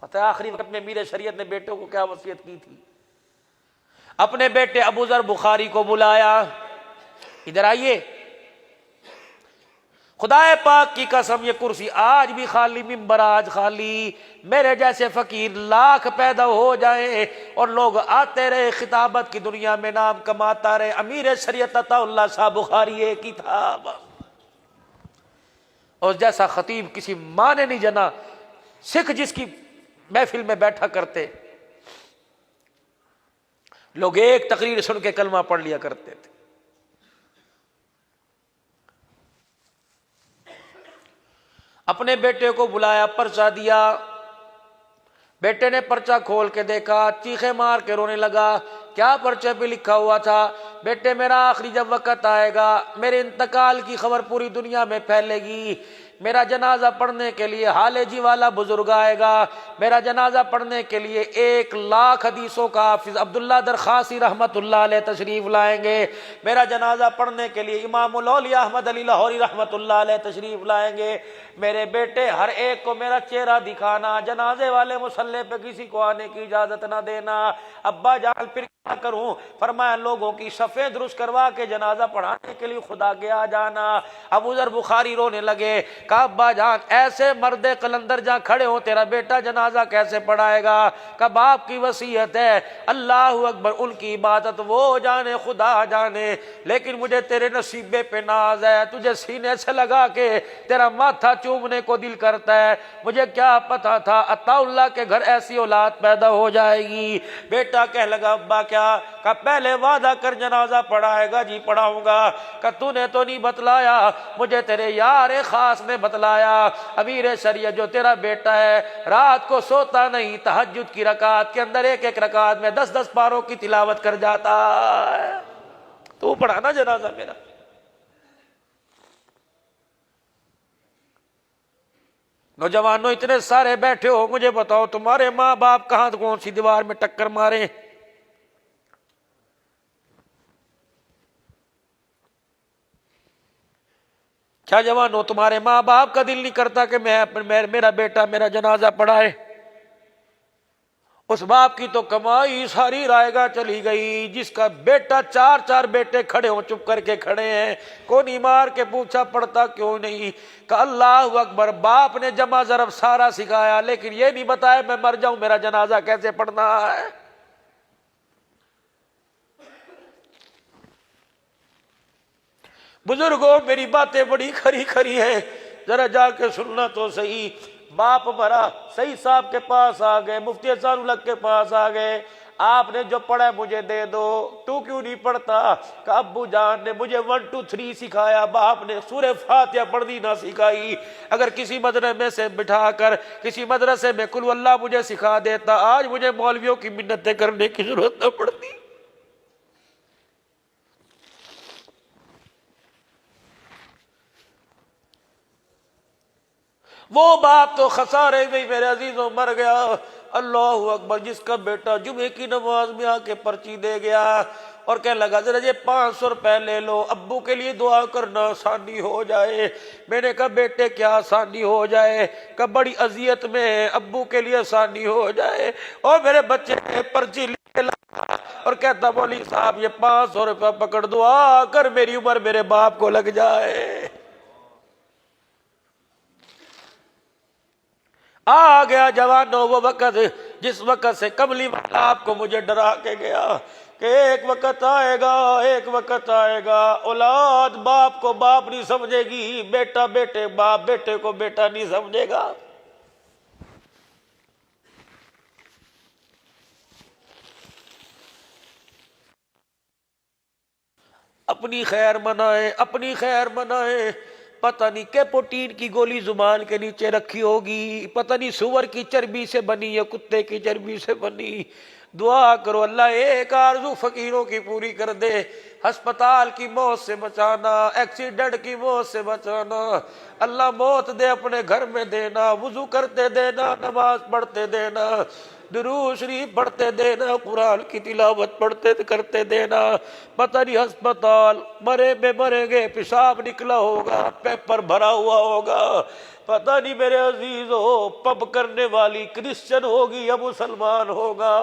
پتہ ہے آخری وقت میں امیر شریعت نے بیٹوں کو کیا وصیت کی تھی؟ اپنے بیٹے ابو ذر بخاری کو بلایا، ادھر آئیے، خدا پاک کی قسم یہ کرسی آج بھی خالی، ممبر آج خالی، میرے جیسے فقیر لاکھ پیدا ہو جائیں اور لوگ آتے رہے، خطابت کی دنیا میں نام کماتا رہے، امیر شریعت عطا اللہ صاحب بخاری ایک ہی تھا بس۔ اور جیسا خطیب کسی ماں نے نہیں جنا، سکھ جس کی محفل میں بیٹھا کرتے، لوگ ایک تقریر سن کے کلمہ پڑھ لیا کرتے تھے۔ اپنے بیٹے کو بلایا، پرچہ دیا، بیٹے نے پرچہ کھول کے دیکھا، چیخے مار کے رونے لگا۔ کیا پرچے پہ لکھا ہوا تھا؟ بیٹے میرا آخری جب وقت آئے گا، میرے انتقال کی خبر پوری دنیا میں پھیلے گی، میرا جنازہ پڑھنے کے لیے حال جی والا بزرگ آئے گا، میرا جنازہ پڑھنے کے لیے 1,00,000 حدیثوں کا حافظ عبداللہ درخاسی رحمت اللہ علیہ تشریف لائیں گے، میرا جنازہ پڑھنے کے لیے امام الاولیاء احمد علی لاہوری رحمت اللہ علیہ تشریف لائیں گے۔ میرے بیٹے ہر ایک کو میرا چہرہ دکھانا، جنازے والے مصلی پہ کسی کو آنے کی اجازت نہ دینا۔ ابا جان پھر کیا کروں؟ فرمایا لوگوں کی صفیں درست کروا کے جنازہ پڑھانے کے لیے خدا کے آ جانا۔ ابو ذر بخاری رونے لگے، کہا ابا جان ایسے مرد قلندر جہاں کھڑے ہوں تیرا بیٹا جنازہ کیسے پڑھائے گا؟ کہ باپ کی وصیت ہے، اللہ اکبر، ان کی عبادت وہ جانے خدا جانے، لیکن مجھے تیرے نصیبے پہ ناز ہے، تجھے سینے سے لگا کے تیرا ماتھا چومنے کو دل کرتا ہے، مجھے کیا پتا تھا عطا اللہ کے گھر ایسی اولاد پیدا ہو جائے گی۔ بیٹا کہنے لگا ابا کیا؟ کہ پہلے وعدہ کر جنازہ پڑھائے گا۔ جی پڑھاؤں گا۔ کہ تو نے تو نہیں بتلایا، مجھے تیرے یار خاص نے بتلایا، امیر شریعت جو تیرا بیٹا ہے رات کو سوتا نہیں، تہجد کی رکعت کے اندر ایک ایک رکعت میں 10 پاروں کی تلاوت کر جاتا ہے، تو پڑھانا جنازہ میرا۔ نوجوانوں اتنے سارے بیٹھے ہو، مجھے بتاؤ تمہارے ماں باپ کہاں کون سی دیوار میں ٹکر مارے؟ کیا جوانوں تمہارے ماں باپ کا دل نہیں کرتا کہ میرا بیٹا میرا جنازہ پڑھائے؟ اس باپ کی تو کمائی ساری رائے گاہ چلی گئی، جس کا بیٹا 4 بیٹے کھڑے ہوں چپ کر کے کھڑے ہیں، کونی مار کے پوچھا پڑھتا کیوں نہیں؟ کہ اللہ اکبر، باپ نے جمع ضرب سارا سکھایا لیکن یہ نہیں بتایا میں مر جاؤں میرا جنازہ کیسے پڑھنا ہے۔ بزرگوں میری باتیں بڑی کھری کھری ہیں، ذرا جا کے سننا تو صحیح۔ باپ مرا، صحیح صاحب کے پاس آ گئے، مفتی احسان الحق کے پاس آ گئے، آپ نے جو پڑھا ہے مجھے دے دو۔ تو کیوں نہیں پڑھتا؟ کہ ابو جان نے مجھے 1 2 3 سکھایا، باپ نے سورہ فاتحہ پڑھنی نہ سکھائی۔ اگر کسی مدرسے میں سے بٹھا کر کسی مدرسے میں قل اللہ مجھے سکھا دیتا، آج مجھے مولویوں کی منتیں کرنے کی ضرورت نہ پڑتی۔ وہ باپ تو خسارے میں میرے عزیزوں مر گیا۔ اللہ اکبر، جس کا بیٹا جمعے کی نماز میں آ کے پرچی دے گیا اور کہنے لگا ذرا یہ 500 روپے لے لو، ابو کے لیے دعا کرنا آسانی ہو جائے۔ میں نے کہا بیٹے کیا آسانی ہو جائے؟ کہ بڑی اذیت میں، ابو کے لیے آسانی ہو جائے۔ اور میرے بچے نے پرچی لے لگا اور کہتا مولوی صاحب یہ 500 روپے پکڑ، دعا کر میری عمر میرے باپ کو لگ جائے۔ آ گیا جوانوں وہ وقت جس وقت سے کملی والا آپ کو مجھے ڈرا کے گیا کہ ایک وقت آئے گا، ایک وقت آئے گا، اولاد باپ کو باپ نہیں سمجھے گی، بیٹا بیٹے باپ بیٹے کو بیٹا نہیں سمجھے گا۔ اپنی خیر منائے، اپنی خیر منائے۔ پتہ نہیں کیپوٹین کی گولی زبان کے نیچے رکھی ہوگی، پتہ نہیں سور کی چربی سے بنی یا کتے کی چربی سے بنی۔ دعا کرو اللہ ایک آرزو فقیروں کی پوری کر دے، ہسپتال کی موت سے بچانا، ایکسیڈنٹ کی موت سے بچانا، اللہ موت دے اپنے گھر میں دینا، وضو کرتے دینا، نماز پڑھتے دینا، درود شریف پڑھتے دینا، قرآن کی تلاوت پڑھتے کرتے دینا۔ پتہ نہیں ہسپتال مرے میں مریں گے، پیشاب نکلا ہوگا، پیپر بھرا ہوا ہوگا، پتہ نہیں میرے عزیزو پب کرنے والی کرسچن ہوگی یا مسلمان ہوگا،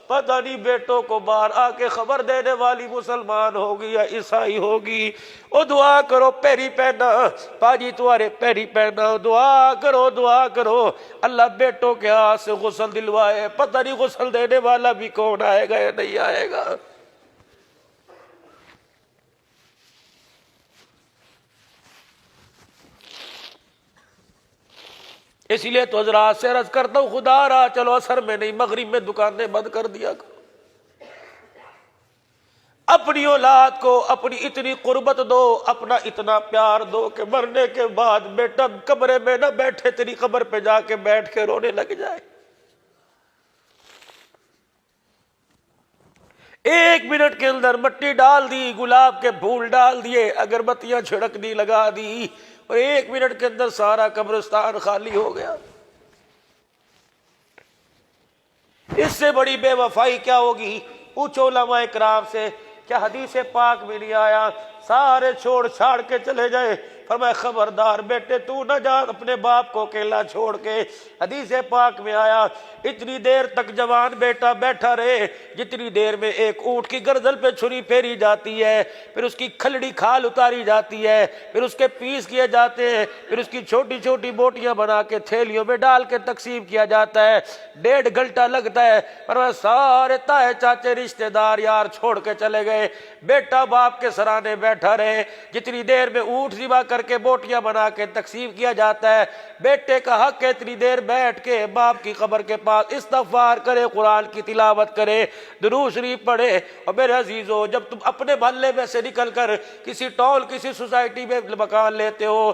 پتہ نہیں بیٹوں کو باہر آ کے خبر دینے والی مسلمان ہوگی یا عیسائی ہوگی۔ او دعا کرو، پیری پہنا پاجی تمہارے پیری پہنا، دعا کرو دعا کرو اللہ بیٹوں کے ہاتھ سے غسل دلوائے۔ پتہ نہیں غسل دینے والا بھی کون آئے گا یا نہیں آئے گا۔ اسی لیے تو حضرات سے عرض کرتا ہوں، خدا را چلو اثر میں نہیں مغرب میں دکانیں بند کر دیا کرو۔ اپنی اولاد کو اپنی اتنی قربت دو، اپنا اتنا پیار دو کہ مرنے کے بعد بیٹا کمرے میں نہ بیٹھے، تیری قبر پہ جا کے بیٹھ کے رونے لگ جائے۔ 1 منٹ کے اندر مٹی ڈال دی، گلاب کے پھول ڈال دیے، اگربتیاں چھڑک دی، لگا دی، اور 1 منٹ کے اندر سارا قبرستان خالی ہو گیا۔ اس سے بڑی بے وفائی کیا ہوگی؟ پوچھو علماء کرام سے، کیا حدیث پاک میں نہیں آیا سارے چھوڑ چھاڑ کے چلے جائے؟ فرمایا خبردار بیٹے تو نہ جا اپنے باپ کو اکیلا چھوڑ کے۔ حدیث پاک میں آیا اتنی دیر تک جوان بیٹا بیٹھا رہے جتنی دیر میں ایک اونٹ کی گردن پہ چھری پھیری جاتی ہے، پھر اس کی کھلڑی کھال اتاری جاتی ہے، پھر اس کے پیس کیے جاتے ہیں، پھر اس کی چھوٹی چھوٹی بوٹیاں بنا کے تھیلیوں میں ڈال کے تقسیم کیا جاتا ہے۔ 1.5 گھنٹہ لگتا ہے۔ پر سارے تائے چاچے رشتہ دار یار چھوڑ کے چلے گئے، بیٹا باپ کے سرانے بیٹھا رہے۔ جتنی دیر میں اونٹ ذبح کر کے بوٹیاں بنا کے تقسیم کیا جاتا ہے، بیٹے کا حق ہے اتنی دیر بیٹھ کے باپ کی قبر کے پاس استغفار کرے، قرآن کی تلاوت کرے، درود شریف پڑھے۔ اور میرے عزیزو جب تم اپنے محلے میں سے نکل کر کسی ٹول کسی سوسائٹی میں مکان لیتے ہو،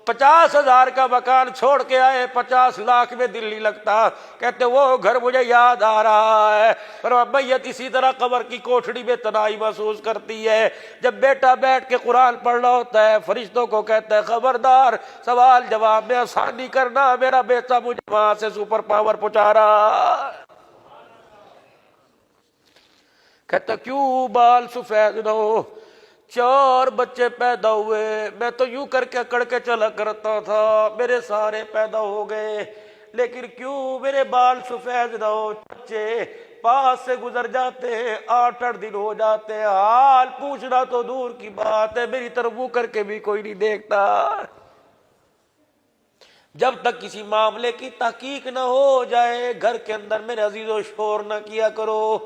50,000 کا مکان چھوڑ کے آئے، 50 لاکھ میں دل نہیں لگتا، کہتے وہ گھر مجھے یاد آ رہا ہے۔ پر میت اسی طرح قبر کی کوٹھڑی میں تنہائی محسوس کرتی ہے۔ جب بیٹا بیٹھ کے قرآن پڑھ رہا ہوتا ہے، فرشتوں کو کہتا ہے خبردار سوال جواب میں آسانی کرنا، میرا بیٹا مجھے وہاں سے سپر پاور پہنچا رہا۔ کہتا کیوں بال سفید نہ ہو؟ 4 بچے پیدا ہوئے، میں تو یوں کر کے اکڑ کے چلا کرتا تھا، میرے سارے پیدا ہو گئے، لیکن کیوں میرے بال سفید نہ ہو؟ بچے پاس سے گزر جاتے ہیں، 8 دن ہو جاتے ہیں، حال پوچھنا تو دور کی بات ہے، میری طرف منہ کر کے بھی کوئی نہیں دیکھتا۔ جب تک کسی معاملے کی تحقیق نہ ہو جائے، گھر کے اندر میرے عزیزو شور نہ کیا کرو۔